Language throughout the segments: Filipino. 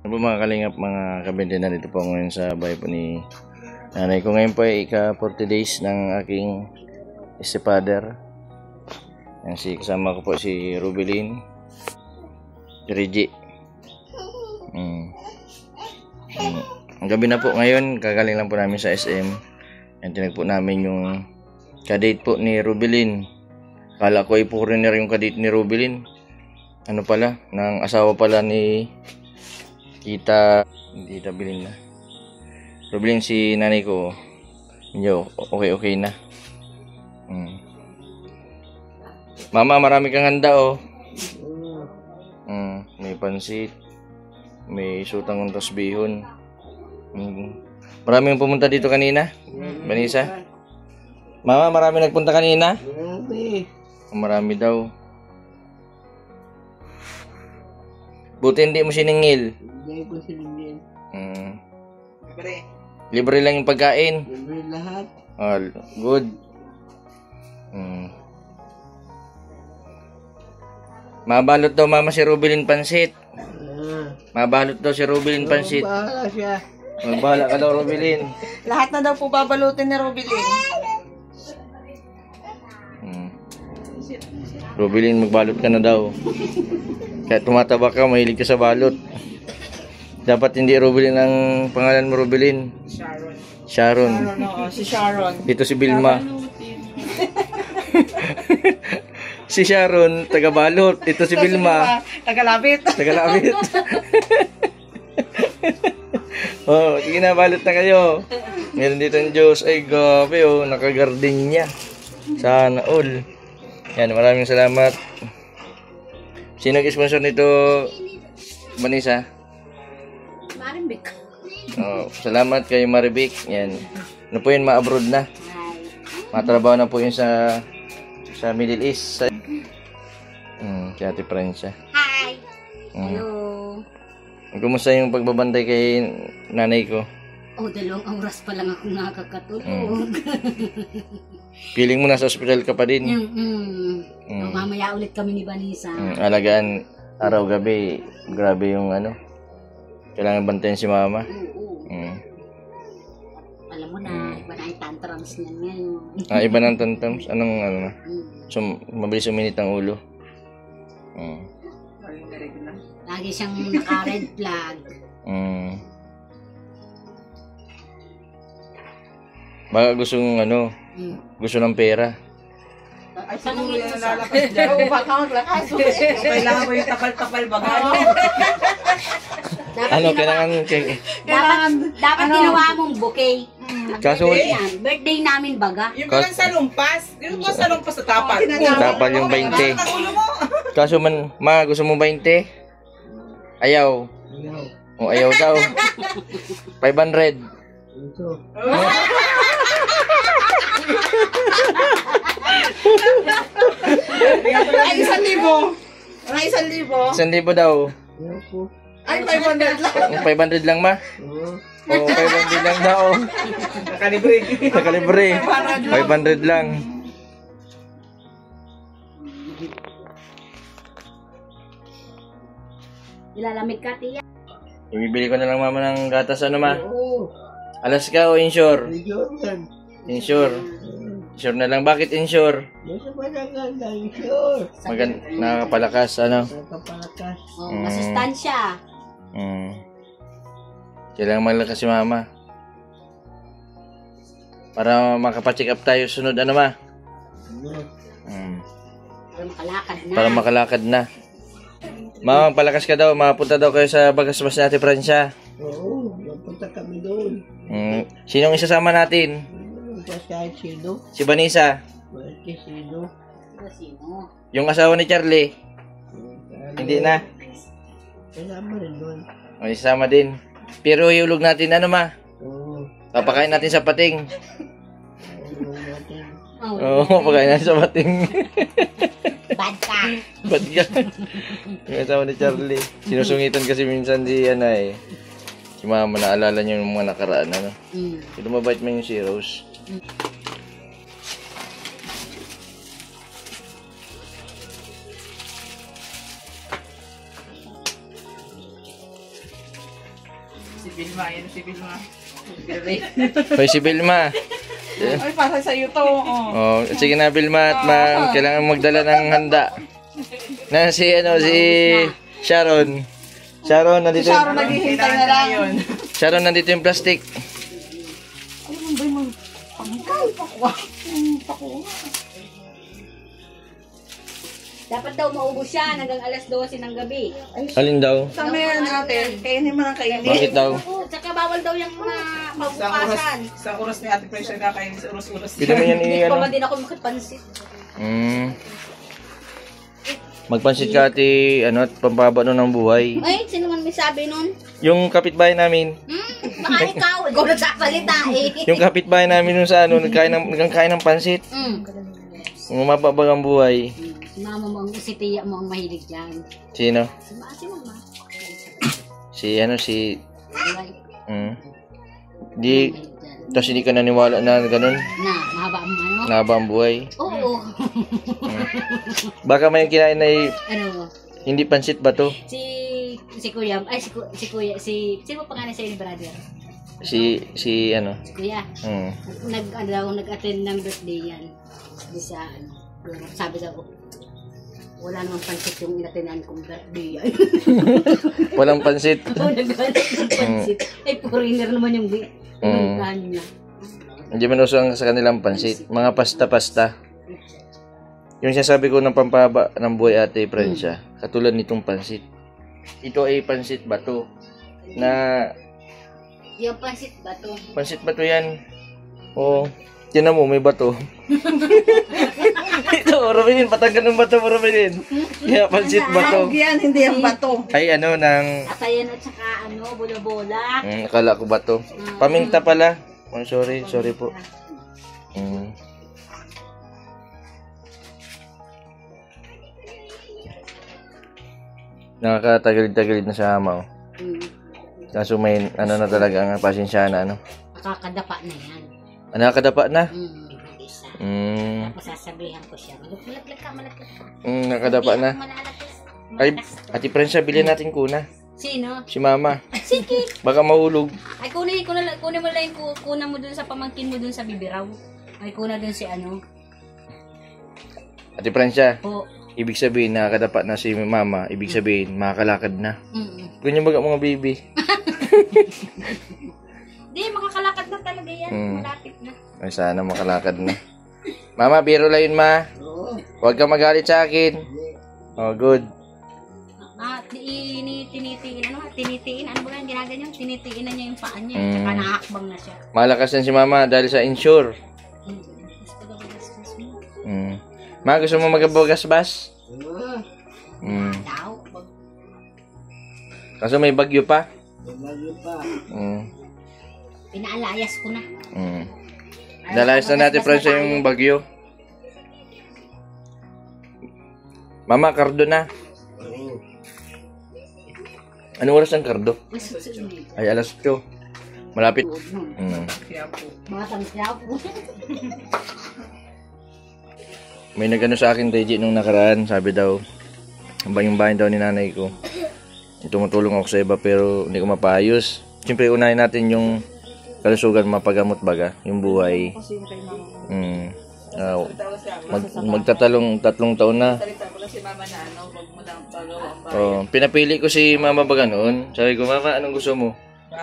Ano po mga kalingap, mga kabente, na dito po ngayon sa bahay po ni nanay ko. Ngayon po ay ika-40 days ng aking stepfather. Yan, kasama ko po si Rubilin, si Reggie. Ang gabi na po ngayon, kagaling lang po namin sa SM. Yan, tinag po namin yung kadate po ni Rubilin. Kala ko ay foreigner yung kadate ni Rubilin. Ano pala, ng asawa pala ni Tita Bilin na. Rubilin, si nanay ko, medyo okay na. Mama, marami kang handa oh. May pansit, may sutang untas bihon. Maraming pumunta dito kanina, Vanessa. Mama, marami nagpunta kanina? Marami daw. Buti hindi mo siningil. Hindi ko siningil. Libre lang yung pagkain. Libre lahat. Oh, good. Mabalot daw mama si Rubilin pansit. Mabalot daw si Rubilin pansit. Bahala siya. Bahala ka daw, Rubilin. Lahat na daw po babalutin ni Rubilin. Rubilin, magbalot ka na daw. Kaya tumataba ka, mahilig ka sa balot. Dapat hindi Rubilin ang pangalan mo, Rubilin. Sharon. Oo, si Sharon. Dito si Vilma. Si Sharon, taga-balot. Ito si Vilma. Tagalabit. Tagalabit. Oh, sige na, balot na kayo. Meron dito ang Diyos. Ay, gabi oh, nakagarden niya. Sana all. Yan, maraming salamat. Sino nag-sponsor nito, Vanessa? Maribik. Oh, salamat kay Maribik. Yan. Ano po yun, ma-abroad na. Matrabaho na po yun sa Middle East. Si Ate Francia. Hi. Hello. Kumusta yung pagbabantay kay nanay ko? Oh, 2 oras pa lang ako nakakatulog. Feeling mo nasa ospital ka pa din. Oh, mamaya ulit kami ni Vanessa. Alagaan araw-gabi. Grabe yung ano. Kailangan bantayan si mama. Alam mo na, iba na yung tantrums niya ngayon. Iba ng tantrums? Anong ano na? So, mabilis uminit ang ulo. Lagi siyang naka-red flag. Baka gusto gusto ng pera. Ay, saan mo yung nalalakas dyan? Oo, baka maglakas. Kailangan mo yung tapal-tapal baga. Dapat ginawa mong bouquet. Kaso, Birthday namin baga. Yung bilang sa lumpas. Yung ko sa lumpas sa tapal. Tapal yung 20. Kaso gusto mo 20? Ayaw. O, ayaw daw. 500. Ay, 1,000. Ay, 1,000. 1,000 daw. Ay, 500 lang. 500 lang, ma? Oo, 500 lang daw. Nakalibre. Nakalibre. 500 lang. Ilalamig ka, tiya. Ibibili ko na lang mama ng gatas, ano ma? Alaska o insure? Insure. Insure na lang. Bakit insure? Nakakapalakas, ano? Oh, masustansya. Kailangan malakas si mama. Para makapacheck up tayo sunod, ano ma? Para makalakad na. Para makalakad na. Mama, palakas ka daw. Mapunta daw kayo sa Bagasbas natin, Francia. Oo, mapunta kami doon. Sinong isasama natin? Kahit sino. Si Vanessa. Kahit sino. Sino? Yung asawa ni Charlie. Hindi na. Kasama rin doon. O, isasama din. Pero iulog natin, ano ma? Oo. Papakain natin sa pating. Oh, Pakain natin sa pating. bad ka. Ba't ka? Yung asawa ni Charlie. Sinusungitan kasi minsan si si mama, naalala niyo yung mga nakaraan, ano? Ito mabait man yung si Rose. Si Vilma, yan si Vilma. Hoy, si Vilma. Ay, para sa iyo to. Oh. Oh, sige na Vilma at kailangan magdala ng handa. Na si Sharon. Sharon, nandito. Sharon, naghihintay na lang yun. Sharon, nandito yung plastic. Ay, mo ba yung pangkay? Pakuha. Dapat daw maubos siya hanggang alas 12 ng gabi. Alin daw? Sa meron natin, kainin mo ng kainin. Bakit daw? Oo, tsaka bawal daw yung Sa mabukasan. oras ni Ate Pressure kakainin sa oras-oras. Pwede mo yan Hindi pa ano? man din ako makipansit. Magpansit ka ate, at pampaba nun ng buhay. Ay, sino man may sabi nun? Yung kapitbahay namin, Baka ikaw, ikaw nagsasalita eh. yung kapitbahay namin nun sa nagkakain ng pansit. Mapabag ang buhay. Si mama mo, si tiya mo ang mahilig dyan. Sino? Si mama. Si Alay, Di, mahilig dyan. tapos hindi ka naniwala na ganun, Na, mahaba ang ano? nahaba ang buhay. Oo. Baka may kinain na Ano, hindi pansit ba to? si Kuya, ay si Kuya, sino pangalan sa'yo ni brother? Si Si Kuya. Nag-attend ng birthday yan. Sabi sa sabi daw, wala namang pansit yung inatenan kong birthday yan. Walang pansit. Oo, nag-attend ng pansit. Ay, foreigner naman yung pinuntahan niya. Hindi man uso sa kanilang pansit. Mga pasta-pasta. Yung sinasabi ko ng pampaba ng buhay ate Francia, katulad nitong pansit. Ito ay pansit bato. Na Yung pansit ba to? pansit bato yan. Oo. Tiyan mo, may bato. Ito, Rubilin, patanggal ng bato mo, Rubilin. Kaya pansit bato. Yan, hindi ang bato. Ay, ng... Atayan at saka bola-bola. akala ko bato. Paminta pala. Oh, sorry po. Nakakatagalid-tagalid na sa ama. Kaso may na talaga ang pasensya na Nakakadapa na yan. Nakakadapa na. Isa. Mm. Tapos sasabihan ko siya, malaglag ka. Nakakadapa na. Ay, Ate Francia, bilhin natin kuna. Sino? Si Mama. Sige. Baka mahulog. Ay, kunin mo lang kunan mo dun sa pamangkin mo dun sa bibiraw. Ay, kuna dun si ano. Ate Francia, Po. ibig sabihin nakakadapa na si Mama. Ibig sabihin makakalakad na. Ganyan baga mga baby. Di, makakalakad na talaga yan. Malapit na. Ay, sana makalakad na. Mama, biro lang yun, Ma. Huwag ka magalit sa akin. Oh, good. Tinitiin. Ano ba yung ginaganyan? Tinitiin na niya yung paa niya. Tsaka nakakbang na siya. Malakas yan si Mama dahil sa insure. Ma, gusto mo magabagas-bas? Daw. Kaso may bagyo pa. Pinaalayas ko na. Nalayas na natin, Francia, yung bagyo. Mama, kardo na. Anong oras ang kardo? Ay, alas 8. Malapit. Kaya po. Mga tangkyaw po. May nagano sa akin, Reggie, nung nakaraan. Sabi daw, yung bahay daw ni nanay ko. Tumutulong ako sa iba pero hindi ko mapaayos. Siyempre, unahin natin yung kalusugan, mapagamot baga, yung buhay. Kasi yung kay mama. Magtatalong 3 taon na. Salita ko lang si mama na wag mo lang pagawa ang bahay. Pinapili ko si Mama baga noon. Sabi ko, Mama, anong gusto mo?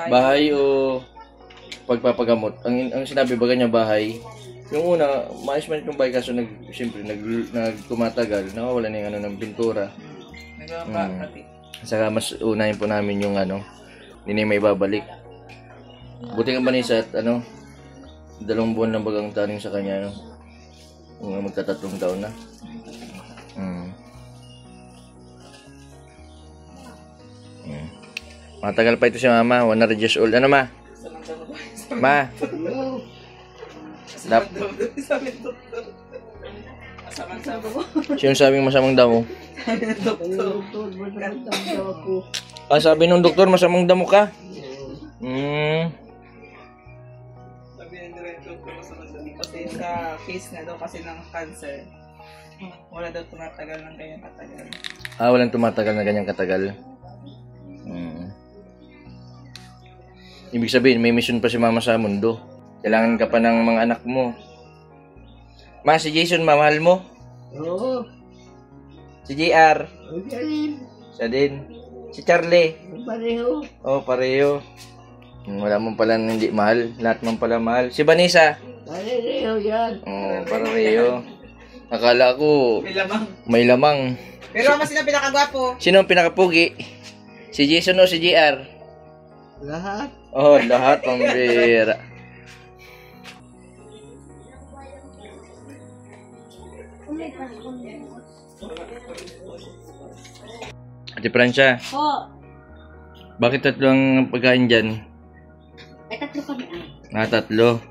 Bahay o pagpapagamot? Ang sinabi baga niya, bahay. Yung una, maayos man itong bahay kaso siyempre nagtumatagal, nawawala na yung ng pintura. Nagawa pa, pati. Saka mas unahin po namin yung hindi na may babalik. Buti nga ba ni sa 2 buwan lang bagang taning sa kanya, Kung magta3 taon na. Matagal pa ito si Mama, 100 years old. Ano, Ma? Ma? Sabi ng doktor. Masamang-sama mo. Sino sabing masamang damo? Sabi ng doktor. Sabi nung doktor, masamang damo ka? Sabi ng doktor, masamang damo. Kasi sa case na daw kasi ng cancer, wala daw tumatagal ng ganyan katagal. Walang tumatagal na ganyang katagal. Ibig sabihin, may mission pa si mama sa mundo. Kailangan ka pa ng mga anak mo. Ma, si Jason, mahal mo? Oo. Si JR? O siya rin. Siya din. Si Charlie? Pareho. Oh, pareho. Wala mo pala hindi mahal. Lahat man pala mahal. Si Vanessa? Pareho yan. Oh, pareho. Akala ko May lamang. may lamang. Pero mas sino pinakagwapo? Sino ang pinakapugi? Si Jason o si JR? Lahat. Oh, lahat pambira. Ate Francia, Po. bakit tatlo ang pagkain dyan? Ay, tatlo kami Tatlo.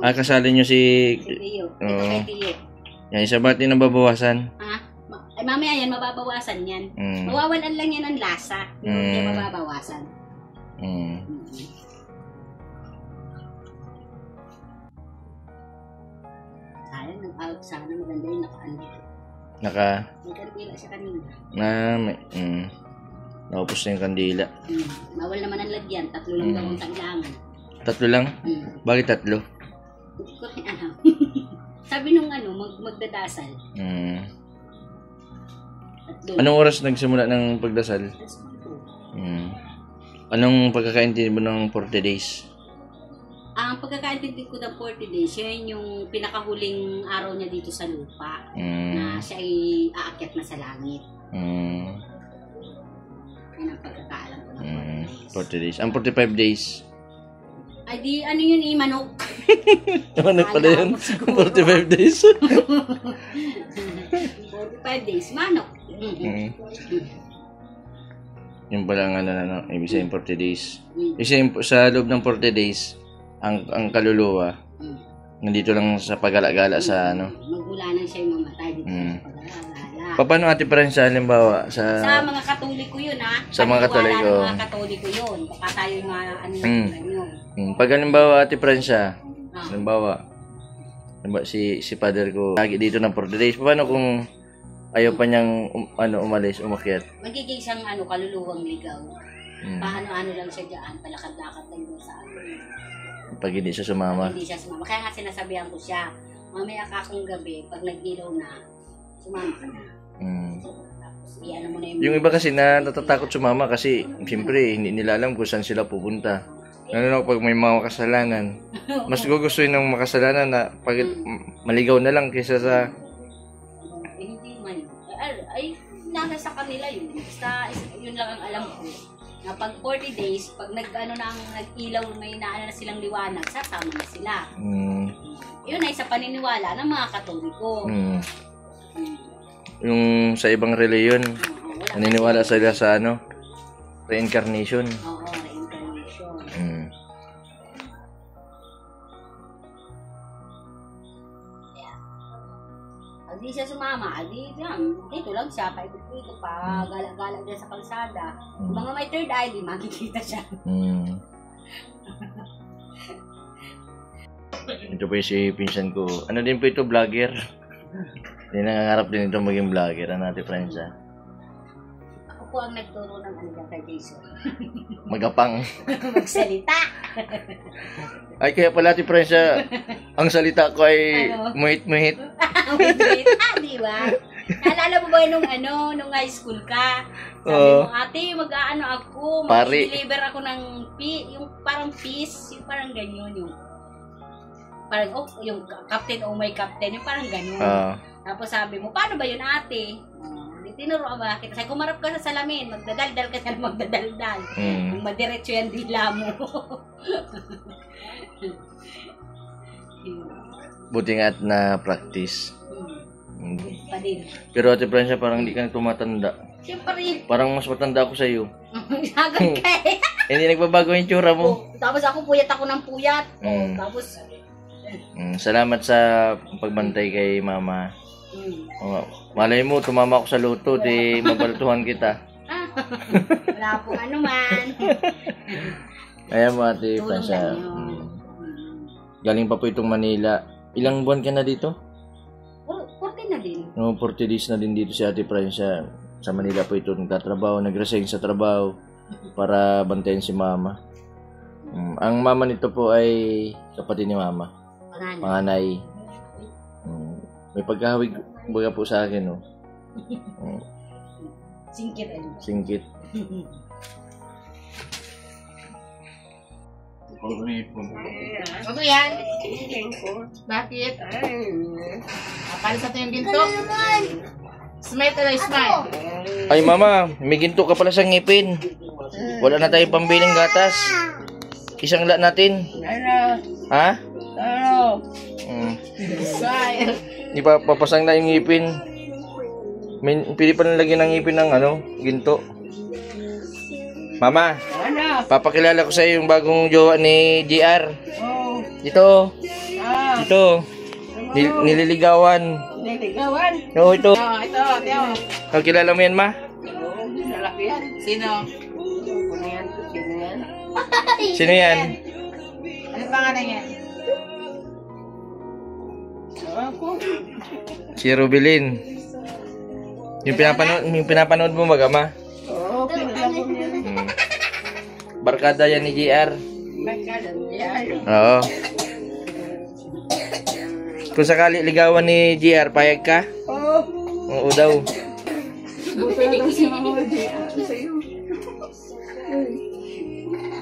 Kasali nyo si... Si Tio. Ito Oo. kay Tio. Yan, isa ba't yung nababawasan? Ay, mamaya yan, mababawasan yan. Mm. Mawawalan lang yan ng lasa. Hindi yan mababawasan. Mm. Sayang, sana maganda yung nakaano. May kandila siya kanina. Naupos na yung kandila. Bawal naman ang lagyan. Tatlo lang daw ang kailangan. Tatlo lang? Bakit tatlo? Hindi ko rin alam. Sabi nung magdadasal. Tatlo. Anong oras nagsimula ng pagdasal? Anong pagkakaintindi mo ng 40 days? Ang pagkakaintindi ko ng 40 days, yun yung pinakahuling araw niya dito sa lupa. Na siya ay aakyat na sa langit. Yan ang pagkakaalam ko ng 40 days. Ang 45 days? Ay di, ano yun manok. Manok pala yun? 45 days? 45 days, manok. Yung pala ang ibig sabihin 40 days. Isa sa loob ng 40 days, ang kaluluwa, nandito lang sa pagala-gala sa Magmula nang siya yung mamatay dito sa pagala-gala. Paano Ate Francia, halimbawa, Sa mga Katoliko yun Sa mga Katoliko. Sa mga Katoliko yun. Baka tayo yung mga yun. Pag halimbawa Ate Francia, halimbawa si father ko, lagi dito ng 40 days, paano kung ayaw pa niyang umalis, umakyat? Magiging isang kaluluwang ligaw. Paano lang siya dyan, palakad-lakad lang doon sa Pag hindi siya sumama. Hindi siya sumama. Kaya nga sinasabihan ko siya, mamaya kakong gabi, pag nag-ilaw na, sumama ka na. Tapos mo na yung iba kasi natatakot sumama kasi siyempre hindi nila alam kung saan sila pupunta. Lalo na pag may mga makasalanan. Mas gugustuhin ng makasalanan na pag maligaw na lang kaysa sa... Hindi man. Ay, nasa sa kanila yun. Basta yun lang ang alam ko. Na pag 40 days, pag nag-ilaw, may naano na silang liwanag, sasama na sila. Yun ay sa paniniwala ng mga Katoliko. Yung sa ibang reliyon, naniniwala sila sa reincarnation. Oo, reincarnation. Pag di siya sumama, dito lang siya, paikot-ikot pa, gala-gala dyan sa kalsada. Yung mga may third eye, di makikita siya. Ito po yung si pinsan ko. Ano din po ito, vlogger. Hindi nangangarap din ito maging vlogger. Ate Francia? Ako po ang nagturo ng kay Jason. Magapang. Magsalita. Ay, kaya pala Ate Francia, ang salita ko ay muhit-muhit. Wait, di ba? Naalala mo ba nung high school ka? Sabi mo, ate, mag-aano ako, mag-deliver ako ng yung parang peace, yung parang ganyan, yung parang, yung captain, my captain, yung parang ganyan. Tapos sabi mo, paano ba yun ate? Tinuro ka ba? Kasi kumarap ka sa salamin, magdadaldal ka na magdadaldal. Kung madiretso yan dila mo. Buti nga at na-practice. Pa din. Pero Ate Francia, parang hindi ka na tumatanda. Siyempre. Parang mas matanda ako sa'yo. Agad ka eh. Hindi nagbabago yung tsura mo. Tapos ako puyat ako ng puyat. Tapos salamat sa pagbantay kay mama. Malay mo, tumama ako sa luto, di mabaltuhan kita. Wala pong anuman. Ayan mo Ate Francia. Galing pa po itong Manila. Ilang buwan ka na dito? 40 na din. 40 days na din dito si Ate Francia. Sa Manila po ito nagtatrabaho, nag-resign sa trabaho para bantayan si mama. Ang mama nito po ay kapatid ni mama. Pangalan. Panganay. May pagkahawig baga po sa akin, no? Singkit ano. Singkit. Ano yan? Bakit? Akala sa ito yung ginto? Smile tayo, smile. Ay, mama, may ginto ka pala sa ngipin. Wala na tayong pambiling gatas. Isang la natin. Ano? Ha? Ano? Smile. Di pa papasang na yung ngipin. Pili pa nalagyan ng ngipin ng ginto. Mama, Ano? papakilala ko sa iyo yung bagong jowa ni JR. Oh. Ito. Ah. Ito. Nililigawan. Niligawan. Oo, ito. Ito, Teo. Kakilala mo yan, ma? Oo, lalaki yan. Sino? Sino yan? Sino yan? Sino yan? Ano pangalan niya? Ako. Si Rubilin. Yung pinapanood mo baga, ma? Oo, kilala ko yan. Barkada yan ni JR. Magkalan yan. Oo. Kung sakali ligawan ni JR, payag ka? Oo. Oo daw. Buta na si Mama Di. Sa'yo.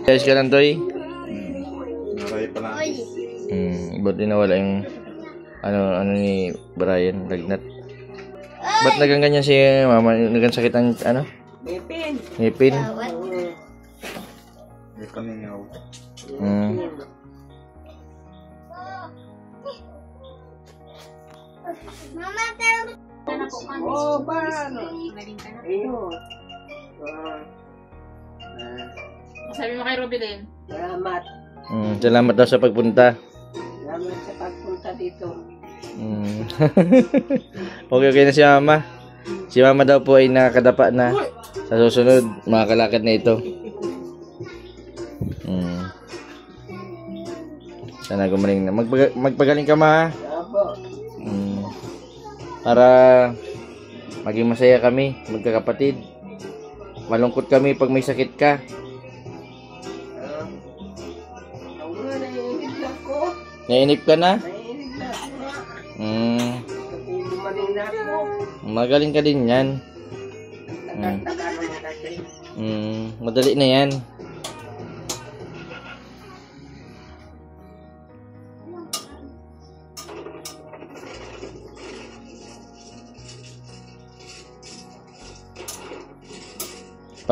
Ayos ka lang, Toy? Maray pa lang. Buti nawala yung ano ni Brian, lagnat. Ba't naganganyan si mama? Nagansakit ang Ipin. ngipin? May paningaw. Oo, paano? Ayun. Sabi mo kay Rubilin. Salamat. Salamat daw sa pagpunta. Salamat sa pagpunta dito. Okay na si mama. Si mama daw po ay nakakadapa na. Sa susunod, makakalakad na ito. Sana gumaling na. Magpagaling ka, ma. Apo. Para maging masaya kami, magkakapatid. Malungkot kami pag may sakit ka. Ang mga naiinip na ko. Nainip ka na? Naiinip na ako. Mm, Gumaling na ako. magaling ka din yan. Tagal-tagal naman kasi. Madali na yan.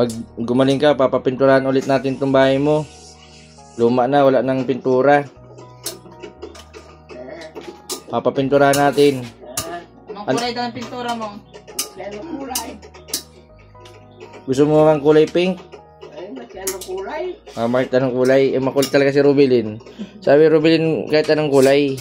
Pag gumaling ka, papapinturahan ulit natin itong bahay mo. Luma na, wala nang pintura. Papapinturahan natin. Anong kulay daw ng pintura mo? Masyado kulay. Gusto mo ng kulay pink? Ay, masyado kulay. Mark, anong kulay? Makulit talaga si Rubilin. Sabi Rubilin, kahit anong kulay.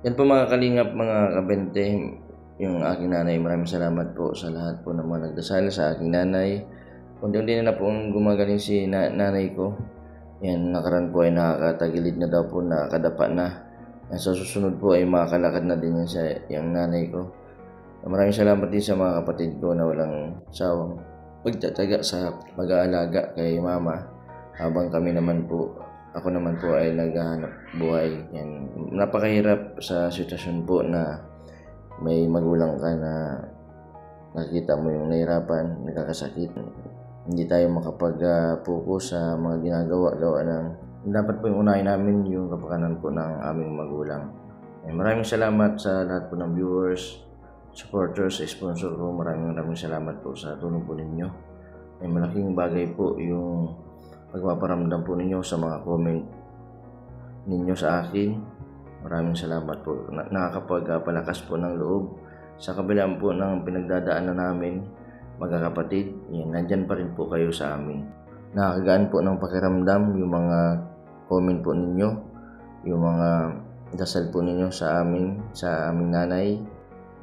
Yan po mga kalingap, mga kabente, yung aking nanay. Maraming salamat po sa lahat po ng mga nagdasal sa aking nanay. Unti-unti na po gumagaling si nanay ko. Yan, nakaraan po ay nakakatagilid na daw po, nakakadapa na. Yan, sa susunod po ay makakalakad na din yan sa yung nanay ko. Maraming salamat din sa mga kapatid ko na walang sawang pagtataga sa pag-aalaga kay mama. Habang kami naman po, ako naman po ay naghahanap buhay. Yan, napakahirap sa sitwasyon po na may magulang ka na nakita mo yung nahirapan, nagkakasakit. Hindi tayo makapag-focus sa mga ginagawa ng dapat po yung unahin namin yung kapakanan po ng aming magulang. Maraming salamat sa lahat po ng viewers, supporters, sponsor ko. Maraming salamat po sa tulong po ninyo. Malaking bagay po yung pagpaparamdam po ninyo sa mga comment ninyo sa akin. Maraming salamat po. Nakakapagpalakas po ng loob sa kabilang po ng pinagdadaanan namin, magkakapatid. Yan, nandyan pa rin po kayo sa amin. Nakakagaan po ng pakiramdam yung mga comment po ninyo, yung mga dasal po ninyo sa aming nanay.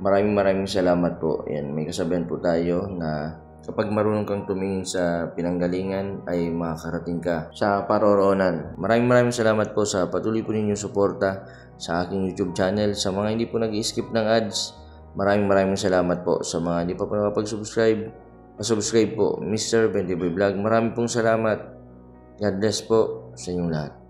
Maraming salamat po. Yan, may kasabihan po tayo na Kapag marunong kang tumingin sa pinanggalingan ay makakarating ka sa paroroonan. Maraming salamat po sa patuloy po ninyong suporta sa aking YouTube channel. Sa mga hindi po nag-skip ng ads, maraming salamat po. Sa mga hindi pa po nakapag-subscribe, subscribe po, Mr. Bendiboy Vlog. Maraming pong salamat. God bless po sa inyong lahat.